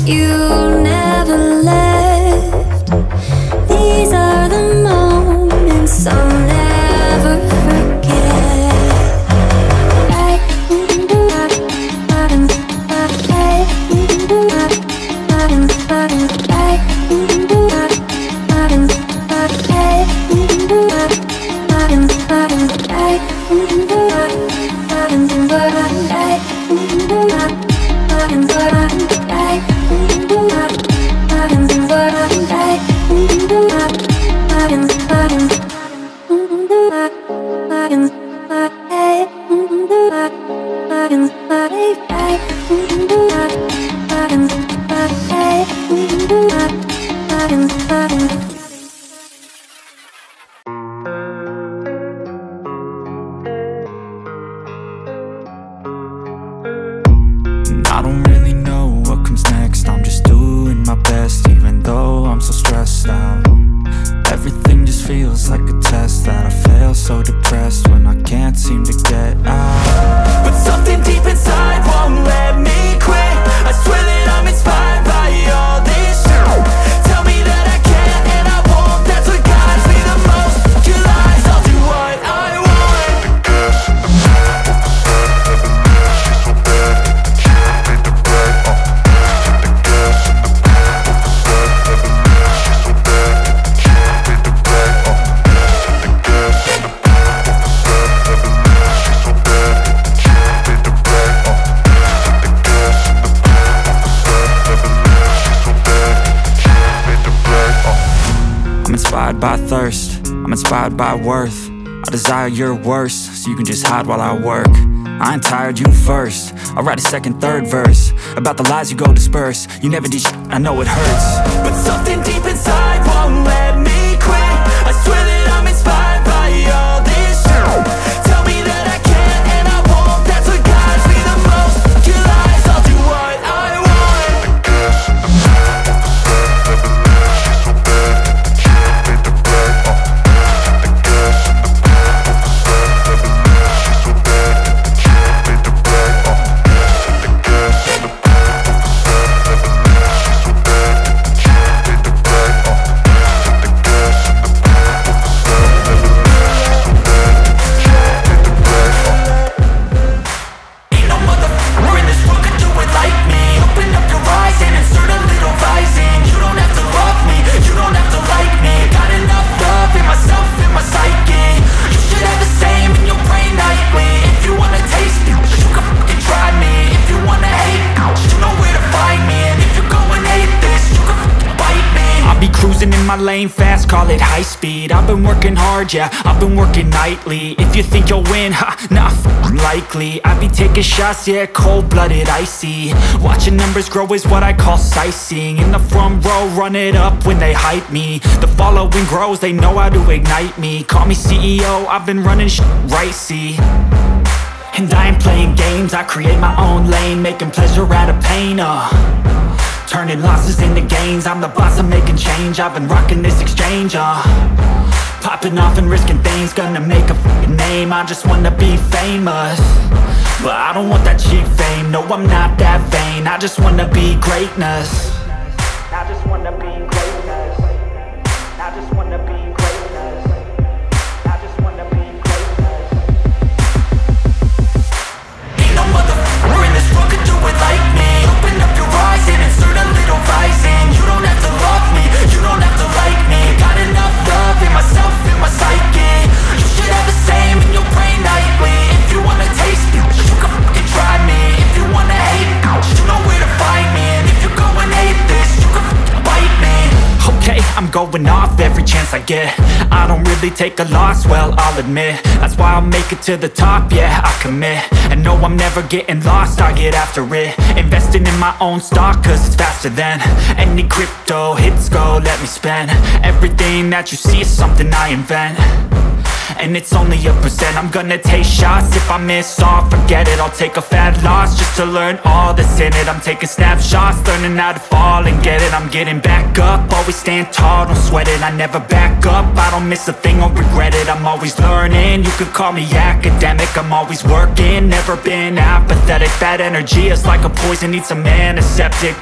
You never left. These are the moments I'll never forget. I don't really know what comes next. I'm just doing my best, even though I'm so stressed out. Everything just feels like a test that I fail, so depressed when I can't seem to get out. But something deep inside won't let me quit. I swear that I'm inspired by all this shit. Tell me that I can and I won't. That's what guides me the most. Your lies, I'll do what I want. I'm inspired by thirst, I'm inspired by worth. I desire your worst, so you can just hide while I work. I ain't tired, you first. I'll write a second, third verse about the lies you go disperse. You never did shit, I know it hurts. But something deep inside won't let me quit. I swear that I'm inspired by all this shit. Tell me that I can and I won't. That's what guides me the most. Your lies, I'll do what I want. Cruising in my lane fast, call it high speed. I've been working hard, yeah, I've been working nightly. If you think you'll win, ha, not likely. I be taking shots, yeah, cold-blooded, icy. Watching numbers grow is what I call sightseeing. In the front row, run it up when they hype me. The following grows, they know how to ignite me. Call me CEO, I've been running shit right, see. And I ain't playing games, I create my own lane, making pleasure out of pain, turning losses into gains. I'm the boss, I'm making change. I've been rocking this exchange, popping off and risking things. Gonna make a f***ing name. I just wanna be famous, but I don't want that cheap fame. No, I'm not that vain. I just wanna be greatness. I just wanna be greatness. I just wanna be greatness. I just wanna be greatness. Ain't no motherfucker in this world could do it like me. Open up your eyes and insert a little rising. You don't have to love me, you don't have to like me. Got enough love in myself, in my psyche. You should have the same in your brain nightly. If you wanna taste me, you can fucking try me. If you wanna hate me, you know where to find me. And if you go and hate this, you can fucking bite me. Okay, I'm going off every chance I get. I don't really take a loss, well, I'll admit. That's why I'll make it to the top, yeah, I commit. And no, I'm never getting lost, I get after it. Investing in my own stock, cause it's faster than any crypto hits go, let me spend. Everything that you see is something I invent, and it's only a percent. I'm gonna take shots, if I miss all, forget it. I'll take a fat loss just to learn all that's in it. I'm taking snapshots, learning how to fall and get it. I'm getting back up, always stand tall, don't sweat it. I never back up, I don't miss a thing or regret it. I'm always learning, you could call me academic. I'm always working, never been apathetic. That energy is like a poison, needs a antiseptic.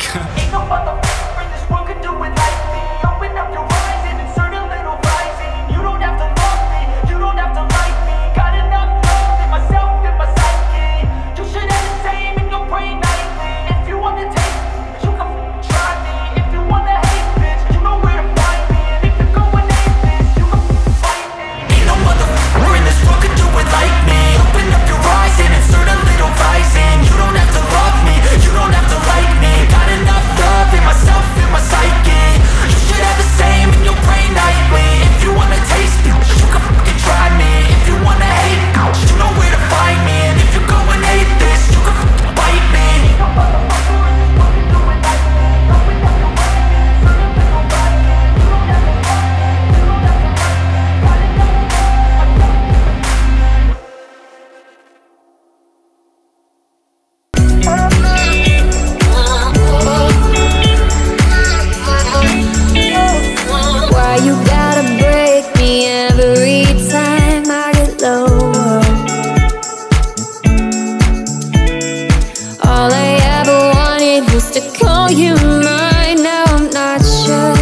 you mine? Now I'm not sure.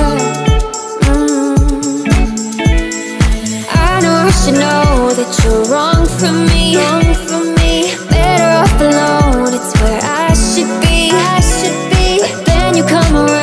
I know I should know that you're wrong for me. Better off alone, it's where I should be. But then you come around